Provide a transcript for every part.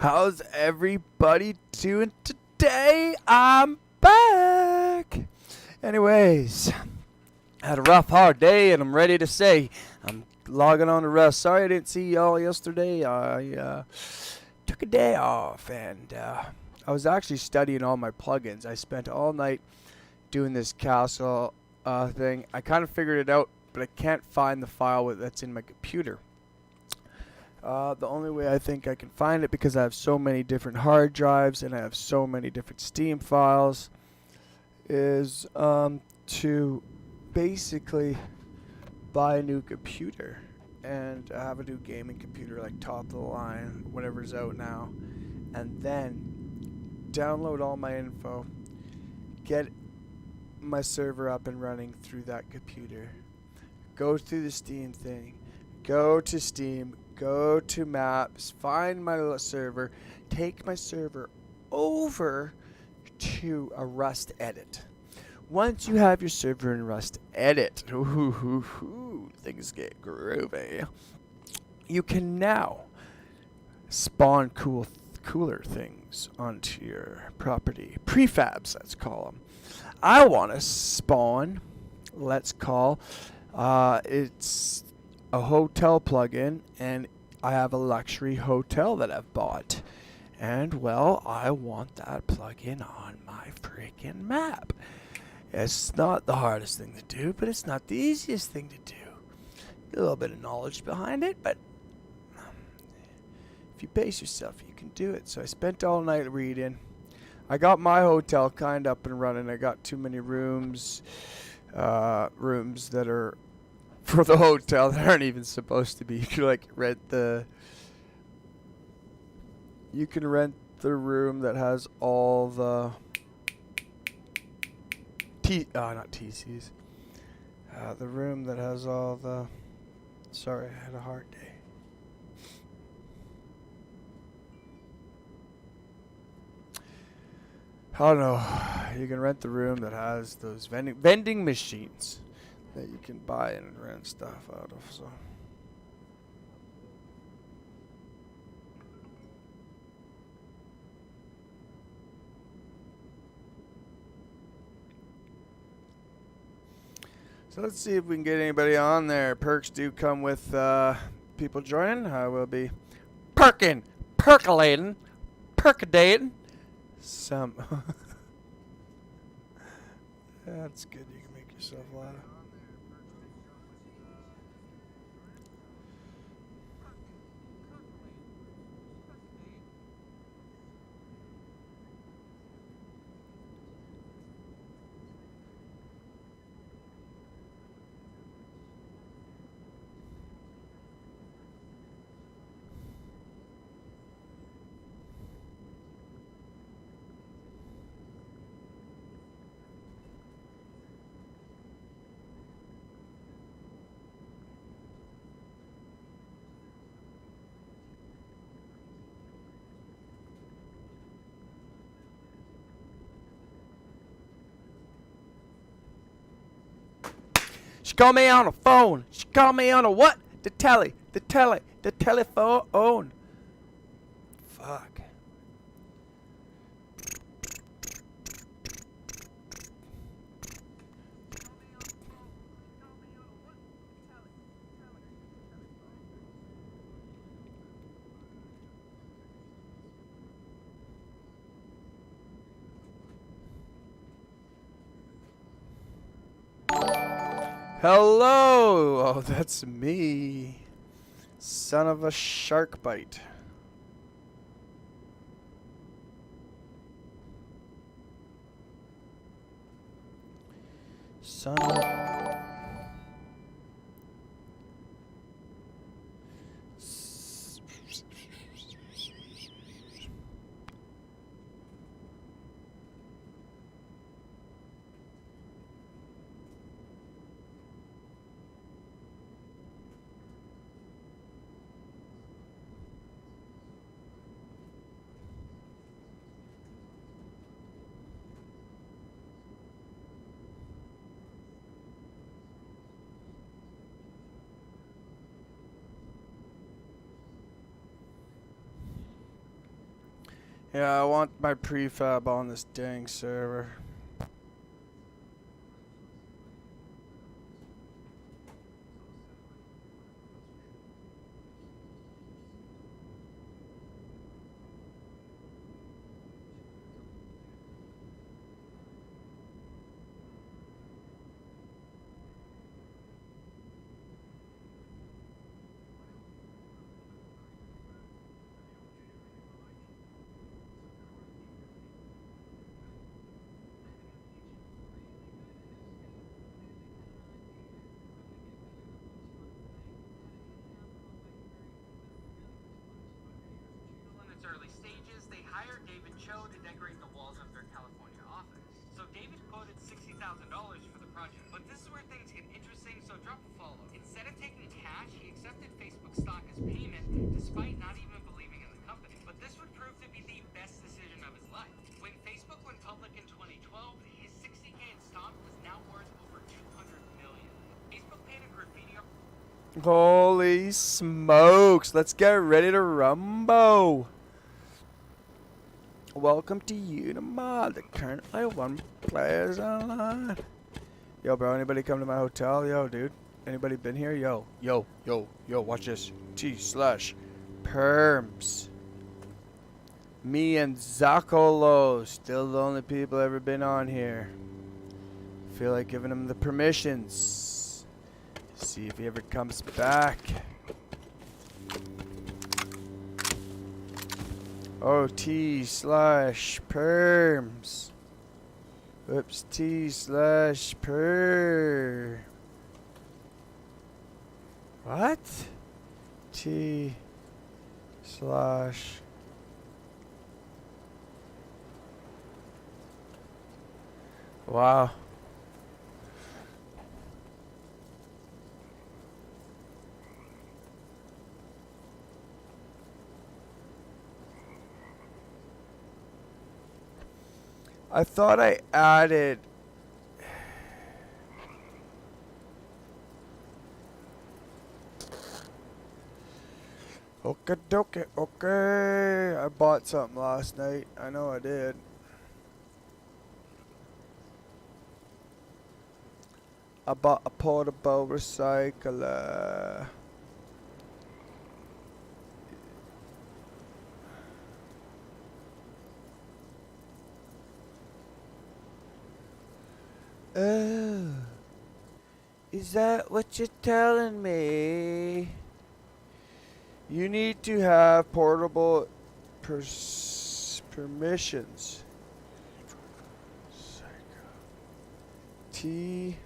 How's everybody doing today? I'm back. Anyways, had a rough, hard day, and I'm ready to say I'm logging on to rest. Sorry I didn't see y'all yesterday. I took a day off, and I was actually studying all my plugins. I spent all night doing this castle thing. I kind of figured it out, but I can't find the file that's in my computer. The only way I think I can find it, because I have so many different hard drives and I have so many different Steam files, is to basically buy a new computer and have a new gaming computer, like top of the line, whatever's out now, and then download all my info, get my server up and running through that computer, go through the Steam thing, go to Steam, go to maps, find my little server, take my server over to a Rust edit. Once you have your server in Rust edit, things get groovy. You can now spawn cooler things onto your property. Prefabs, let's call them. I want to spawn, let's call, it's a hotel plugin, and I have a luxury hotel that I've bought, and well, I want that plugin on my freaking map. It's not the hardest thing to do, but it's not the easiest thing to do. A little bit of knowledge behind it, but if you pace yourself, you can do it. So I spent all night reading. I got my hotel kind of up and running. I got too many rooms that are for the hotel that aren't even supposed to be. You can rent the room that has all the not TCs. The room that has all the sorry, I had a hard day. I don't know. You can rent the room that has those vending machines that you can buy and rent stuff out of. So let's see if we can get anybody on there. Perks do come with people joining. I will be percolating some. That's good. You can make yourself laugh. She called me on the phone. She called me on a what? The telephone. Fuck. Hello! Oh, that's me. Son of a shark bite. Son of... Yeah, I want my prefab on this dang server. Holy smokes, let's get ready to rumble. Welcome to Unimod, the currently one players online. Yo, bro, anybody come to my hotel? Yo, dude. Anybody been here? Yo, watch this. T/perms. Me and Zacolo, still the only people ever been on here. Feel like giving him the permissions. See if he ever comes back. Oh, T/perms. Whoops, T/per. What? T/ Wow. I thought I added. Okay, dokie, okay. I bought something last night. I know I did. I bought a portable recycler. Oh, is that what you're telling me? You need to have portable permissions. T.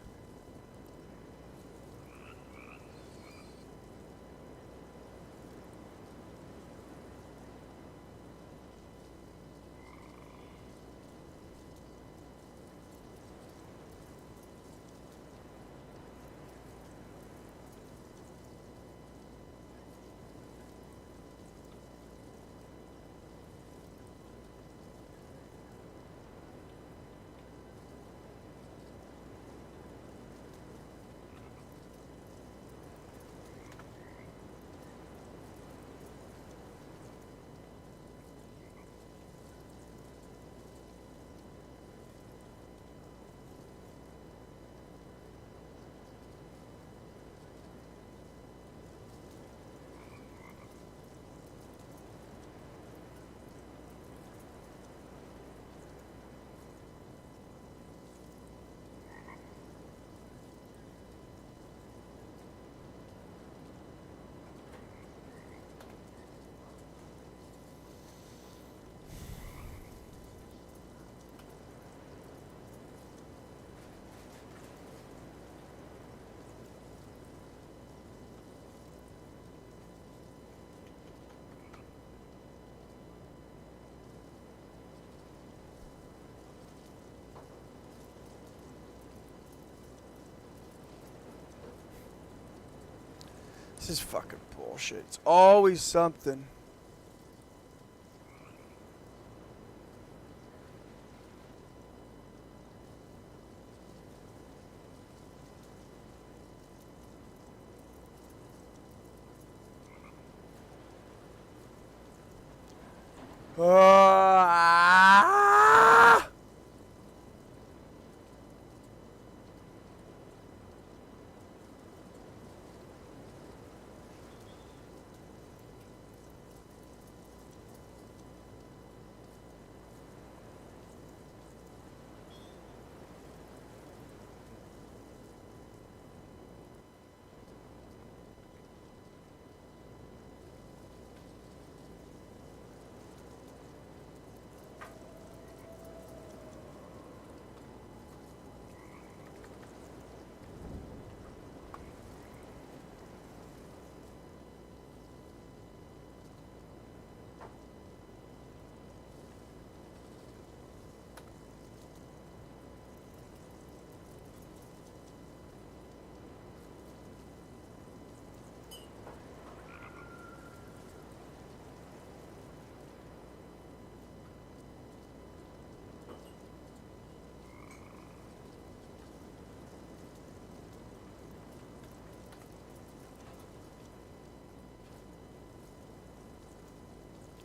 This is fucking bullshit. It's always something.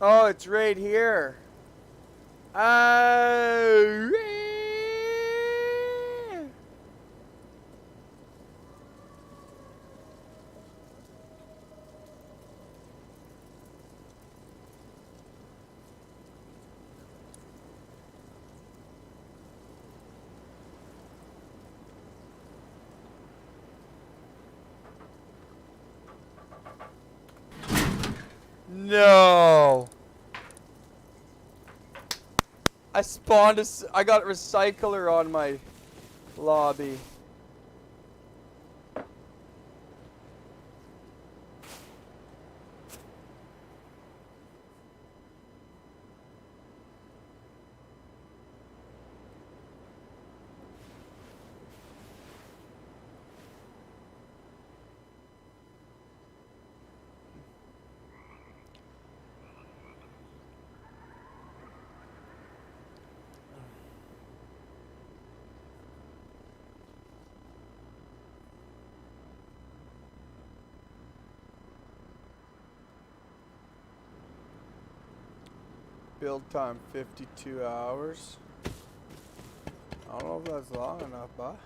Oh, it's right here. Oh. No. I spawned I got recycler on my lobby. Build time 52 hours. I don't know if that's long enough, but.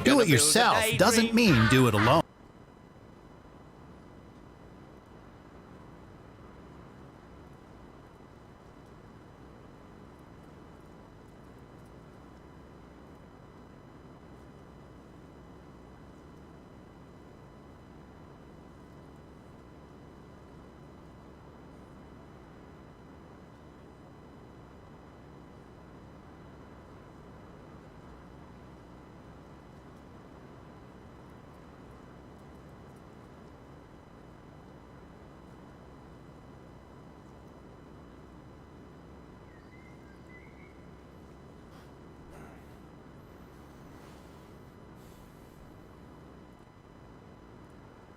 Do it yourself doesn't mean do it alone.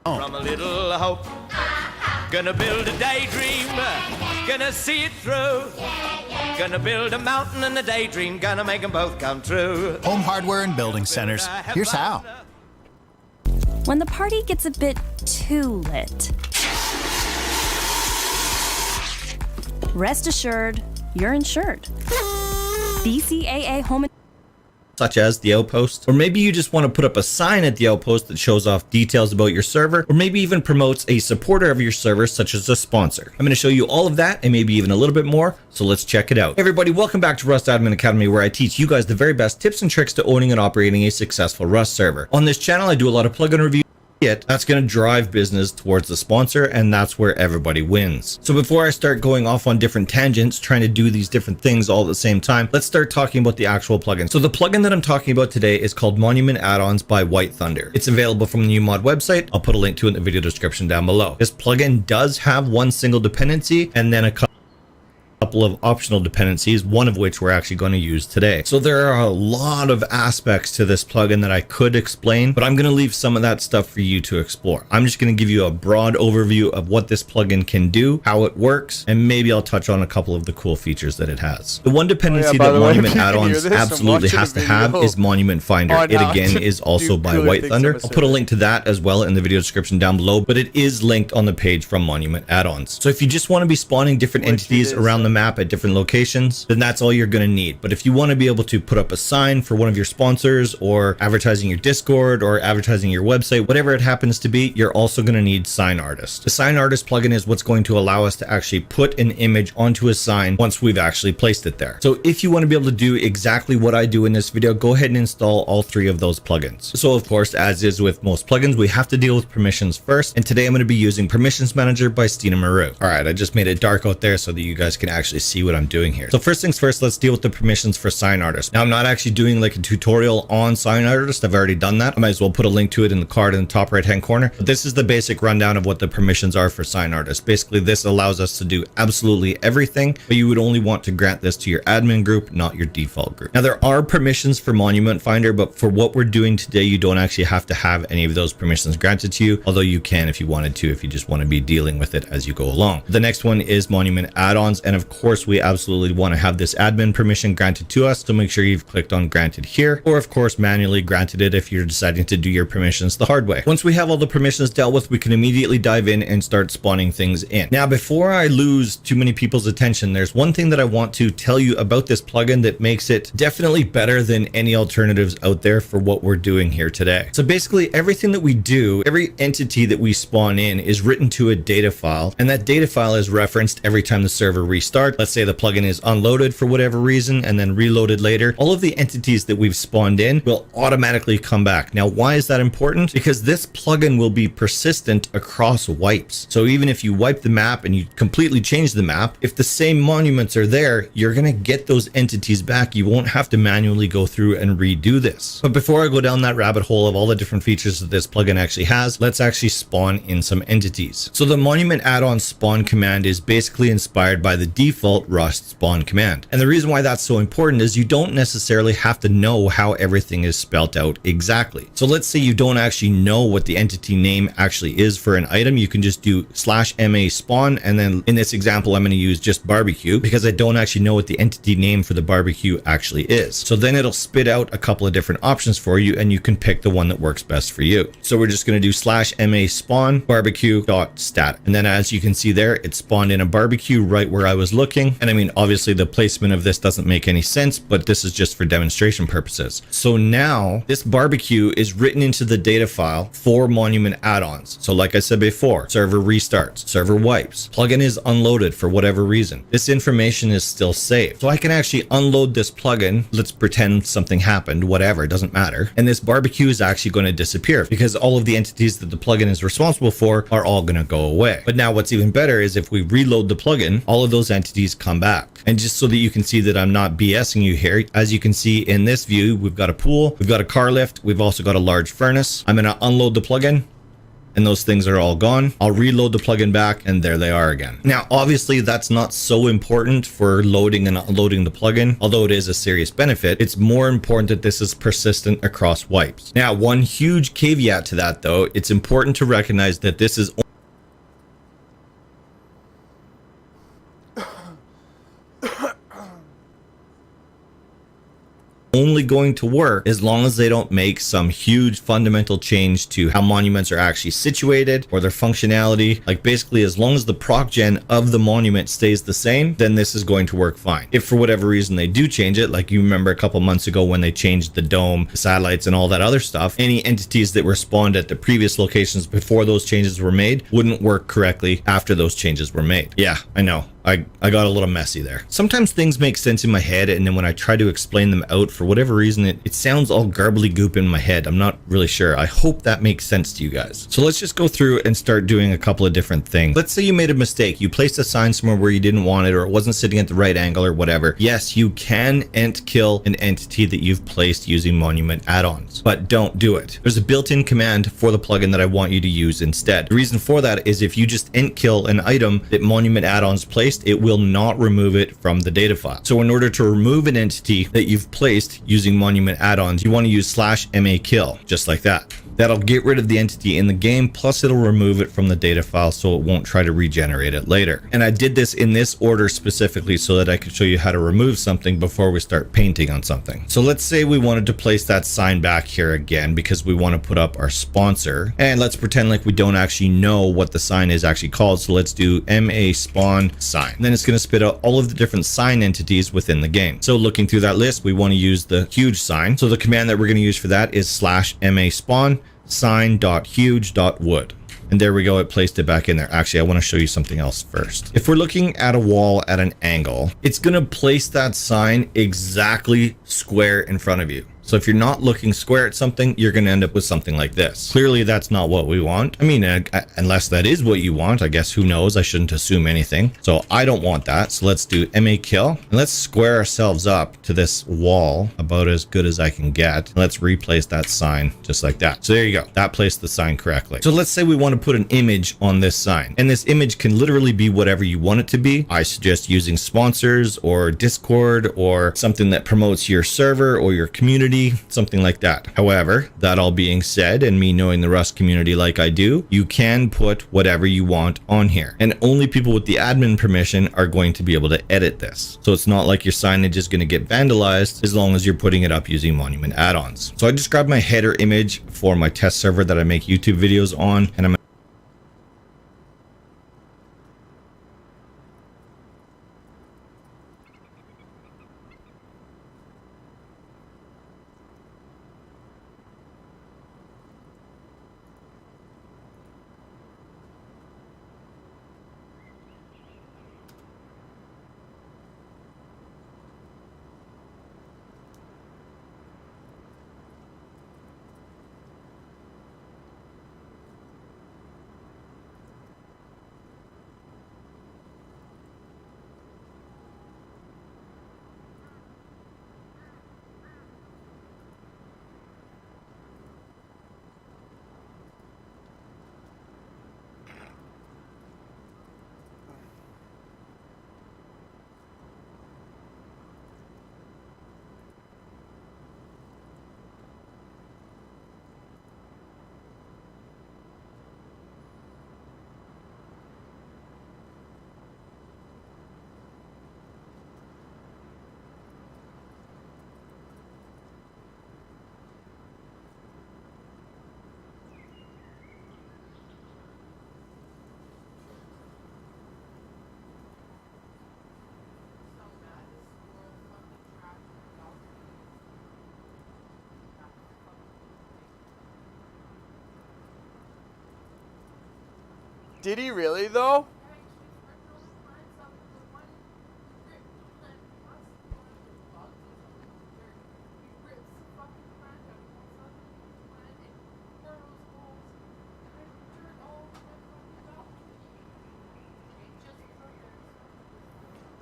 From a little hope, gonna build a daydream, gonna see it through. Gonna build a mountain and a daydream, gonna make them both come true. Home hardware and building centers. Here's how. When the party gets a bit too lit, rest assured, you're insured. BCAA Home such as the Outpost, or maybe you just want to put up a sign at the Outpost that shows off details about your server, or maybe even promotes a supporter of your server such as a sponsor. I'm going to show you all of that and maybe even a little bit more, so let's check it out. Hey everybody, welcome back to Rust Admin Academy, where I teach you guys the very best tips and tricks to owning and operating a successful Rust server. On this channel, I do a lot of plugin reviews. That's going to drive business towards the sponsor, and that's where everybody wins. So before I start going off on different tangents trying to do these different things all at the same time, let's start talking about the actual plugin. So the plugin that I'm talking about today is called Monument Add-ons by White Thunder. It's available from the UMod website. I'll put a link to it in the video description down below. This plugin does have one single dependency and then a couple of optional dependencies, one of which we're actually going to use today. So there are a lot of aspects to this plugin that I could explain, but I'm going to leave some of that stuff for you to explore. I'm just going to give you a broad overview of what this plugin can do, how it works, and maybe I'll touch on a couple of the cool features that it has. The one dependency that Monument Add-ons absolutely has to have is Monument Finder. It again is also by White Thunder. I'll put a link to that as well in the video description down below, but it is linked on the page from Monument Add-ons. So if you just want to be spawning different entities around the map at different locations, then that's all you're going to need. But if you want to be able to put up a sign for one of your sponsors, or advertising your Discord, or advertising your website, whatever it happens to be, you're also going to need Sign Artist. The Sign Artist plugin is what's going to allow us to actually put an image onto a sign once we've actually placed it there. So if you want to be able to do exactly what I do in this video, go ahead and install all three of those plugins. So of course, as is with most plugins, we have to deal with permissions first, and today I'm going to be using Permissions Manager by Stina Maru. All right, I just made it dark out there so that you guys can actually see what I'm doing here. So first things first, let's deal with the permissions for Sign Artist. Now I'm not actually doing like a tutorial on Sign Artist. I've already done that. I might as well put a link to it in the card in the top right hand corner. But this is the basic rundown of what the permissions are for Sign Artist. Basically, this allows us to do absolutely everything, but you would only want to grant this to your admin group, not your default group. Now there are permissions for Monument Finder, but for what we're doing today, you don't actually have to have any of those permissions granted to you, although you can if you wanted to, if you just want to be dealing with it as you go along. The next one is Monument Add-ons, and of course we absolutely want to have this admin permission granted to us, so make sure you've clicked on granted here, or of course manually granted it if you're deciding to do your permissions the hard way. Once we have all the permissions dealt with, we can immediately dive in and start spawning things in. Now before I lose too many people's attention, there's one thing that I want to tell you about this plugin that makes it definitely better than any alternatives out there for what we're doing here today. So basically everything that we do, every entity that we spawn in is written to a data file, and that data file is referenced every time the server restarts. Let's say the plugin is unloaded for whatever reason and then reloaded later. All of the entities that we've spawned in will automatically come back. Now why is that important? Because this plugin will be persistent across wipes. So even if you wipe the map and you completely change the map, if the same monuments are there, you're going to get those entities back. You won't have to manually go through and redo this. But before I go down that rabbit hole of all the different features that this plugin actually has, let's actually spawn in some entities. So the Monument Add-on spawn command is basically inspired by the default default Rust spawn command. And the reason why that's so important is you don't necessarily have to know how everything is spelt out exactly. So let's say you don't actually know what the entity name actually is for an item. You can just do /ma spawn, and then in this example I'm going to use just barbecue because I don't actually know what the entity name for the barbecue actually is. So then it'll spit out a couple of different options for you, and you can pick the one that works best for you. So we're just going to do /ma spawn barbecue.stat, and then as you can see there, it spawned in a barbecue right where I was looking. And I mean, obviously the placement of this doesn't make any sense, but this is just for demonstration purposes. So now this barbecue is written into the data file for monument add-ons. So like I said before, server restarts, server wipes, plugin is unloaded for whatever reason. This information is still saved. So I can actually unload this plugin. Let's pretend something happened, whatever, it doesn't matter. And this barbecue is actually going to disappear because all of the entities that the plugin is responsible for are all going to go away. But now what's even better is if we reload the plugin, all of those entities come back. And just so that you can see that I'm not BSing you here, as you can see in this view, we've got a pool, we've got a car lift, we've also got a large furnace. I'm going to unload the plugin, and those things are all gone. I'll reload the plugin back, and there they are again. Now, obviously, that's not so important for loading and unloading the plugin, although it is a serious benefit. It's more important that this is persistent across wipes. Now, one huge caveat to that, though, it's important to recognize that this is only going to work as long as they don't make some huge fundamental change to how monuments are actually situated or their functionality. Like basically, as long as the proc gen of the monument stays the same, then this is going to work fine. If for whatever reason they do change it, like you remember a couple months ago when they changed the dome, the satellites, and all that other stuff, any entities that were spawned at the previous locations before those changes were made wouldn't work correctly after those changes were made. Yeah, I know. I got a little messy there. Sometimes things make sense in my head, and then when I try to explain them out, for whatever reason, it sounds all garbly goop in my head. I'm not really sure. I hope that makes sense to you guys. So let's just go through and start doing a couple of different things. Let's say you made a mistake. You placed a sign somewhere where you didn't want it, or it wasn't sitting at the right angle or whatever. Yes, you can ent kill an entity that you've placed using monument add-ons, but don't do it. There's a built-in command for the plugin that I want you to use instead. The reason for that is if you just ent kill an item that monument add-ons placed, it will not remove it from the data file. So in order to remove an entity that you've placed using monument add-ons, you want to use /ma kill, just like that. That'll get rid of the entity in the game, plus it'll remove it from the data file so it won't try to regenerate it later. And I did this in this order specifically so that I could show you how to remove something before we start painting on something. So let's say we wanted to place that sign back here again because we want to put up our sponsor. And let's pretend like we don't actually know what the sign is actually called. So let's do ma spawn sign. And then it's going to spit out all of the different sign entities within the game. So looking through that list, we want to use the huge sign. So the command that we're going to use for that is /ma spawn sign.huge.wood. And there we go, it placed it back in there. Actually, I want to show you something else first. If we're looking at a wall at an angle, it's going to place that sign exactly square in front of you. So if you're not looking square at something, you're going to end up with something like this. Clearly, that's not what we want. I mean, unless that is what you want, I guess, who knows? I shouldn't assume anything. So I don't want that. So let's do ma kill. And let's square ourselves up to this wall about as good as I can get. And let's replace that sign just like that. So there you go. That placed the sign correctly. So let's say we want to put an image on this sign. And this image can literally be whatever you want it to be. I suggest using sponsors or Discord or something that promotes your server or your community, something like that. However, that all being said, and me knowing the Rust community like I do, you can put whatever you want on here. And only people with the admin permission are going to be able to edit this. So it's not like your signage is going to get vandalized as long as you're putting it up using monument add-ons. So I just grabbed my header image for my test server that I make YouTube videos on, and I'm Did he really though?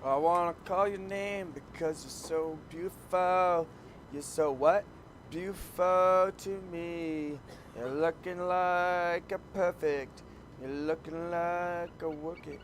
I wanna call your name because you're so beautiful. You're so what? Beautiful to me. You're looking like a perfect. You're looking like a work it.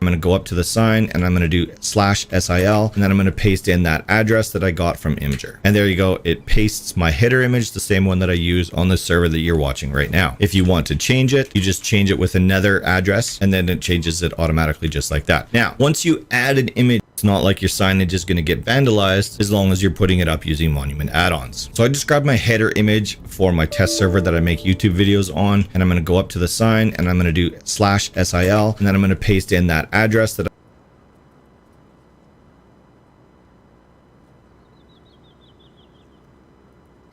I'm going to go up to the sign and I'm going to do /SIL, and then I'm going to paste in that address that I got from Imgur. And there you go. It pastes my header image, the same one that I use on the server that you're watching right now. If you want to change it, you just change it with another address and then it changes it automatically just like that. Now, once you add an image, it's not like your signage is going to get vandalized as long as you're putting it up using Monument add-ons. So I just grabbed my header image for my test server that I make YouTube videos on, and I'm going to go up to the sign and I'm going to do /SIL, and then I'm going to paste in that address that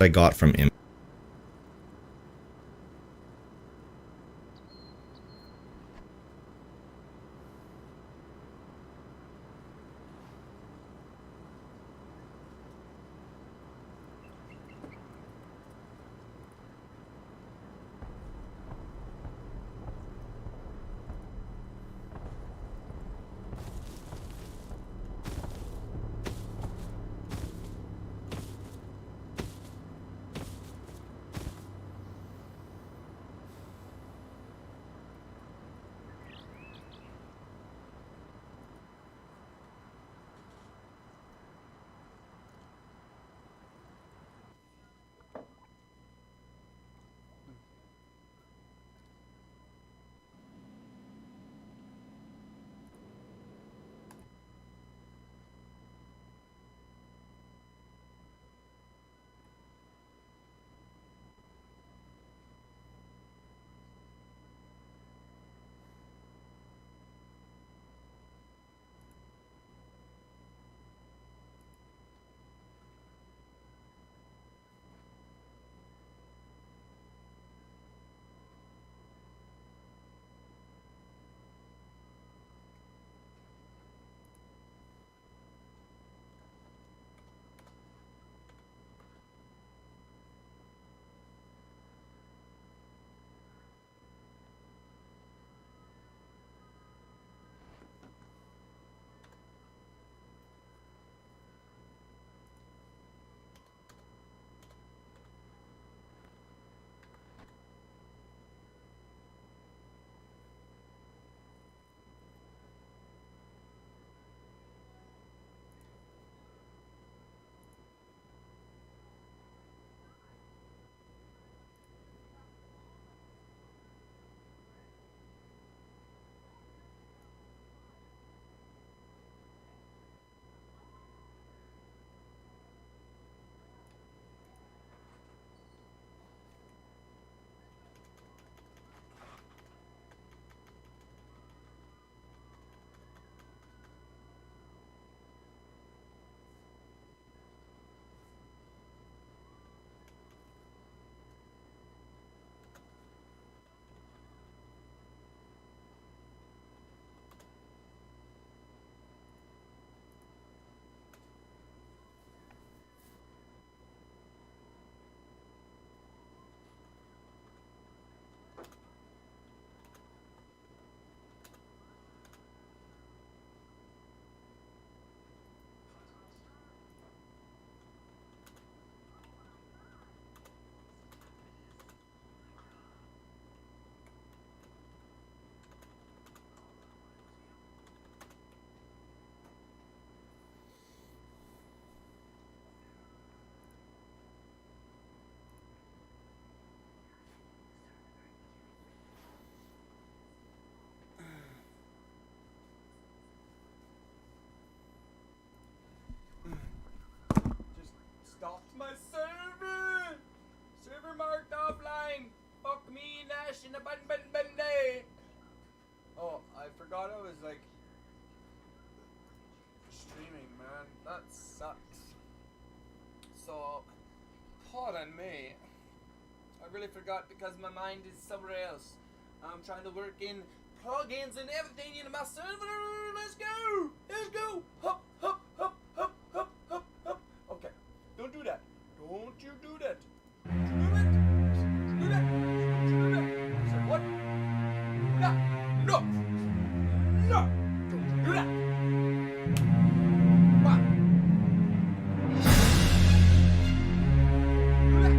I got from Imgur. crash in the bun day. Oh, I forgot I was like streaming, man. That sucks. So, pardon me. I really forgot because my mind is somewhere else. I'm trying to work in plugins and everything into my server. Let's go! Let's go! Hop, hop, hop, hop, hop, hop, hop. Okay, don't do that. Don't you do that. Don't you do that. Do that. Don't you do that. I said what? No. No. No. Don't you do that. Come on. Do that.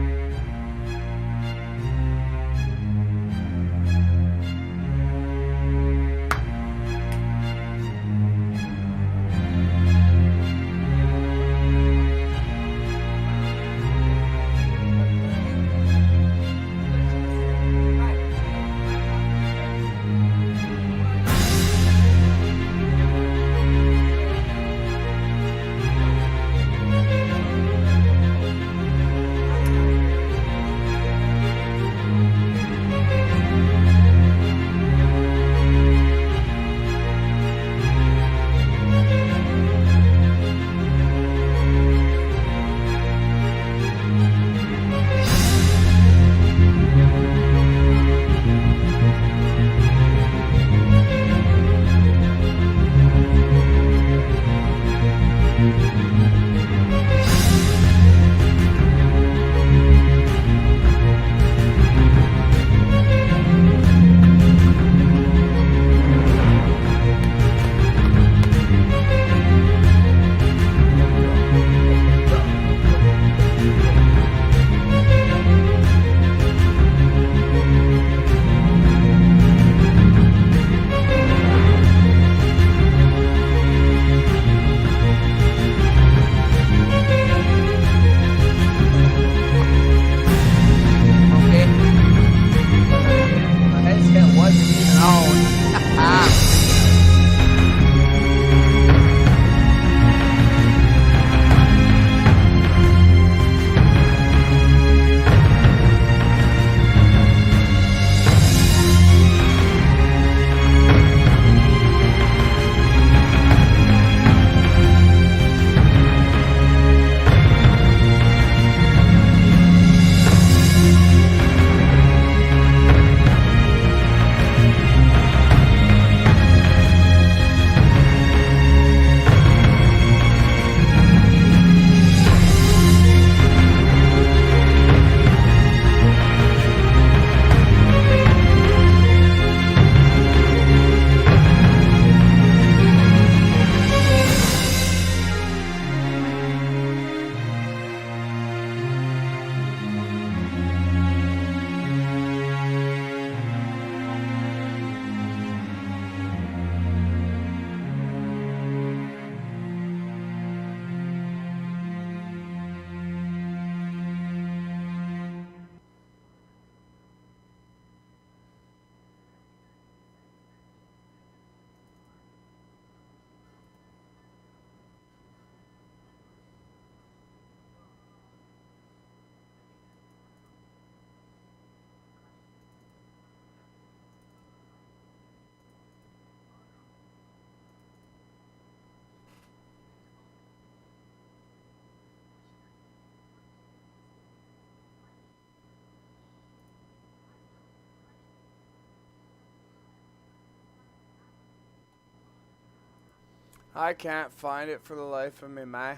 I can't find it for the life of me, man.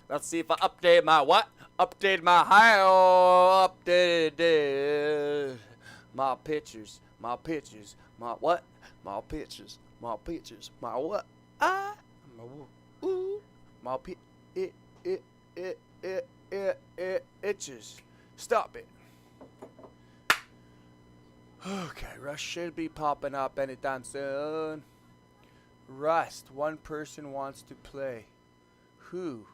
Let's see if I update my what? Update my updated my pictures, my pictures, my what? My pictures, my pictures, my what? My ooh, my itches. Stop it. Okay, Rush should be popping up anytime soon. Rust, one person wants to play. Who?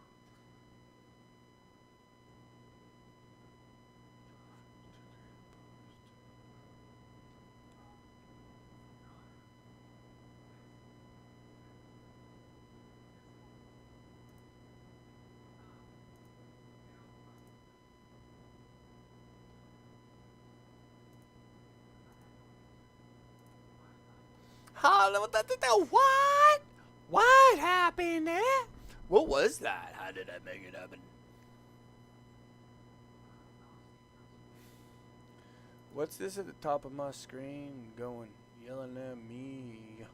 What? What happened there? What was that? How did I make it happen? What's this at the top of my screen going, yelling at me?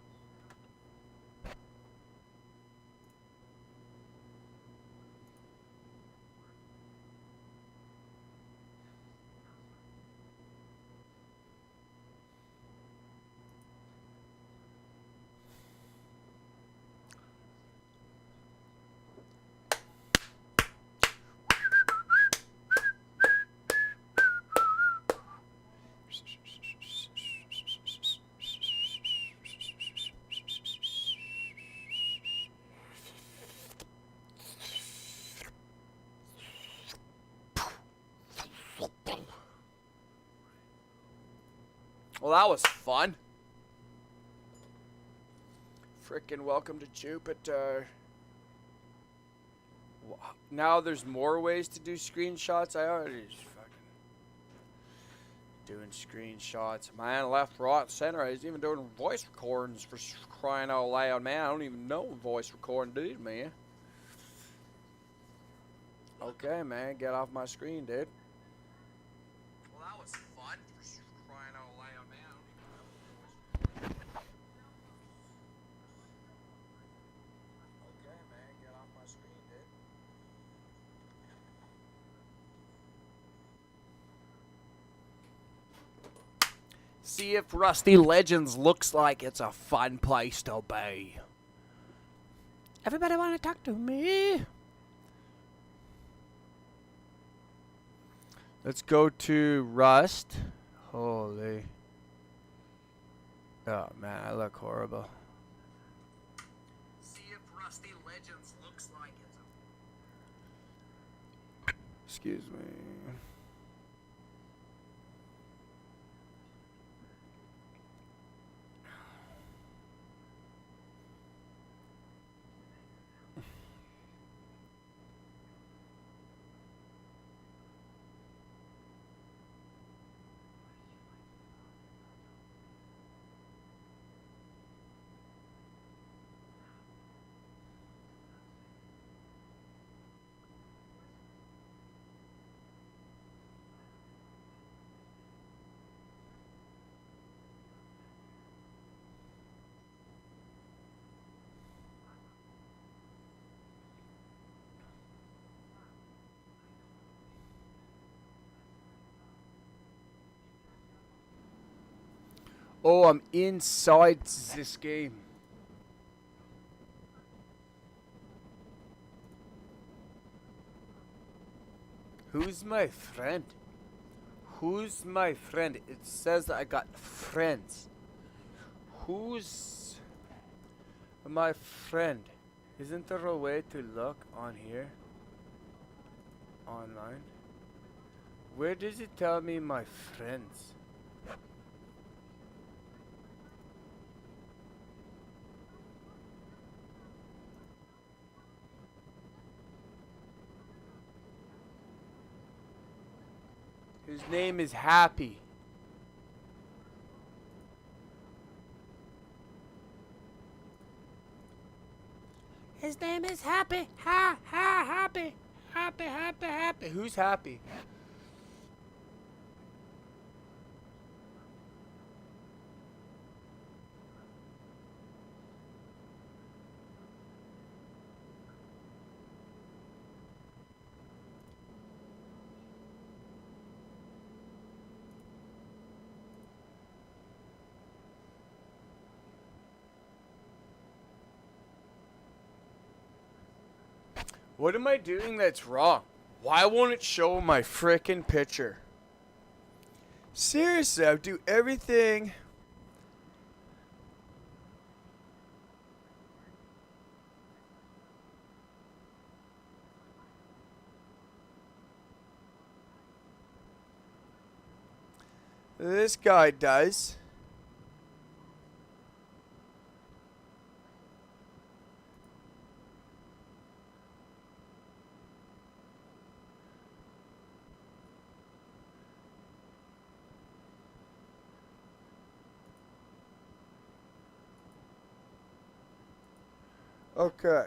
Well, that was fun. Frickin' welcome to Jupiter. Now there's more ways to do screenshots. I already just fucking doing screenshots. Man, left, right, center. I was even doing voice recordings for crying out loud, man. I don't even know voice recording, dude, man. Okay, man, get off my screen, dude. Well, that was fun. Crying out loud, man. Okay, man, get off my screen, dude. See if Rusty Legends looks like it's a fun place to be. Everybody want to talk to me? Let's go to Rust. Holy. Oh man, I look horrible. See if Rusty Legends looks like it's a... Excuse me. Oh, I'm inside this game. Who's my friend? Who's my friend? It says that I got friends. Who's my friend? Isn't there a way to look on here? Online? Where does it tell me my friends? His name is Happy. His name is Happy. Happy. Happy. Who's Happy? What am I doing that's wrong? Why won't it show my frickin' picture? Seriously, I do everything. This guy does. Okay.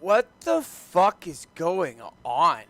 What the fuck is going on?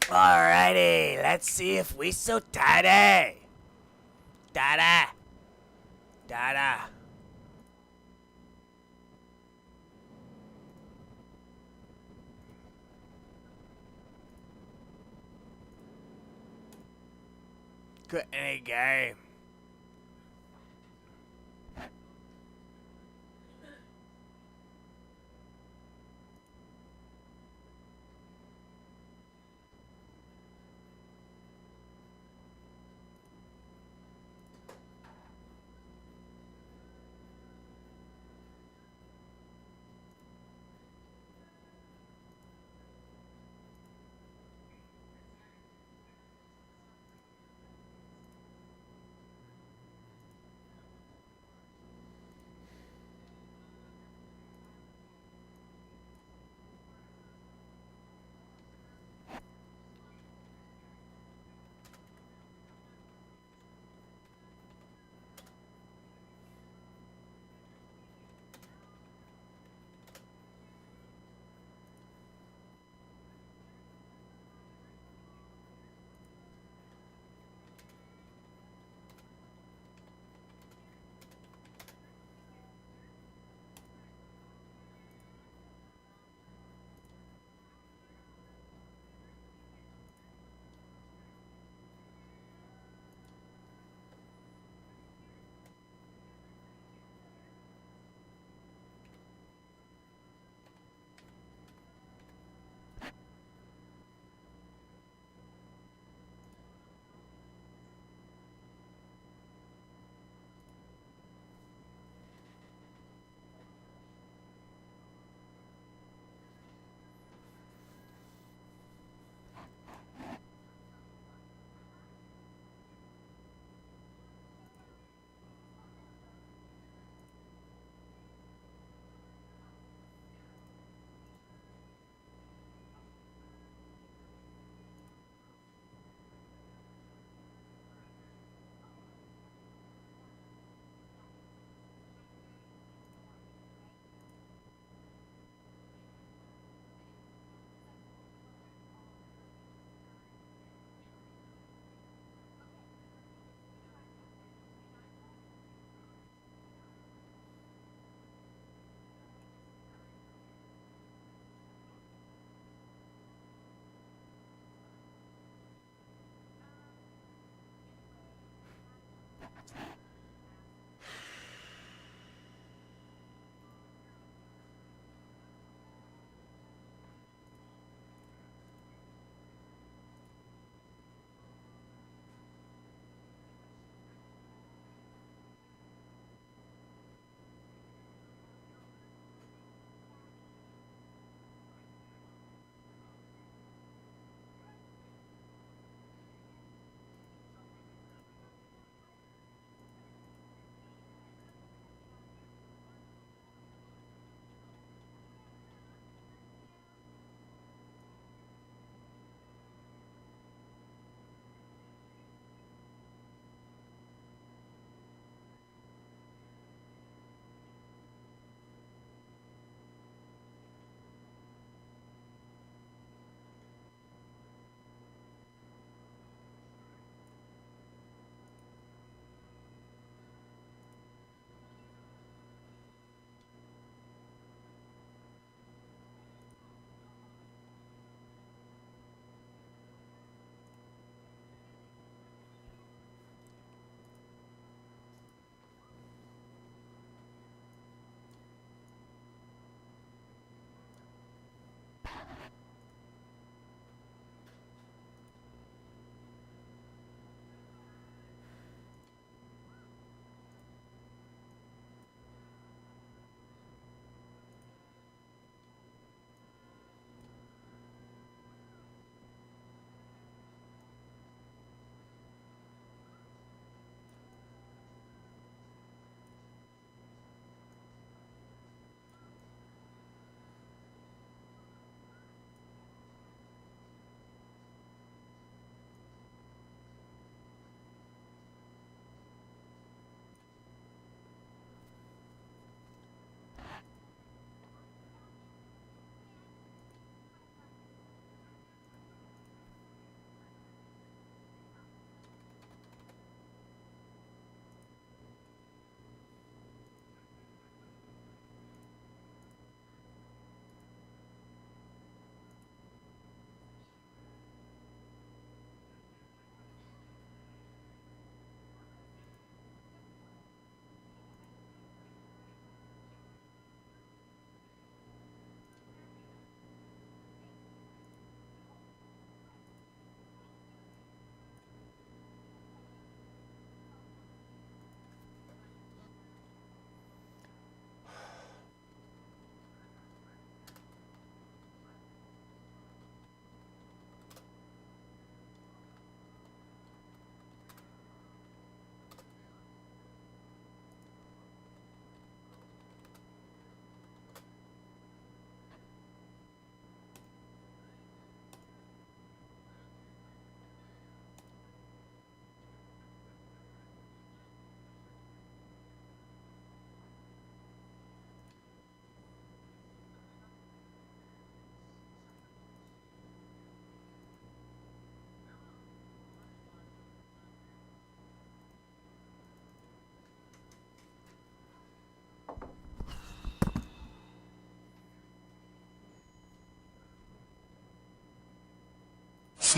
Alrighty, let's see if we so tidy. Dada. Dada. Good any game.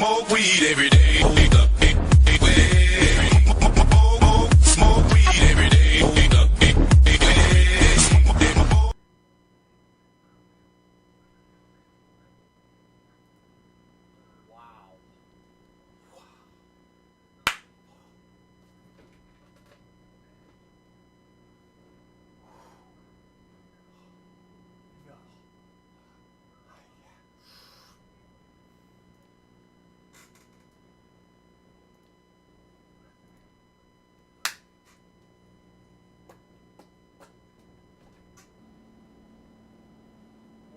Smoke weed every day. Smoke weed every day.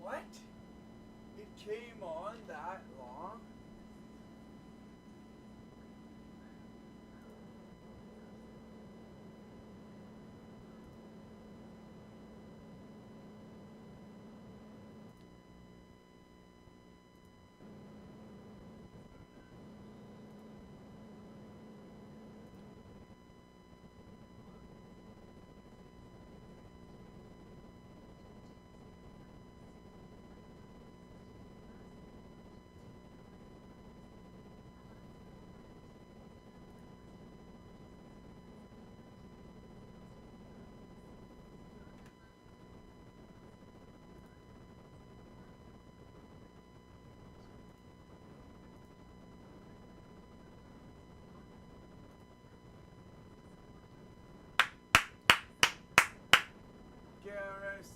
What? It came on that long?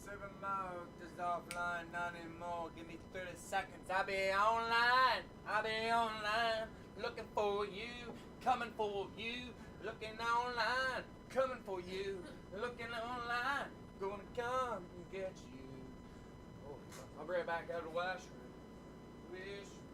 Seven mode is offline, not anymore. Give me 30 seconds. I'll be online. I'll be online. Looking for you. Coming for you. Looking online. Coming for you. Looking online. Gonna come and get you. Oh, I'll bring it back out of the washroom. Wish.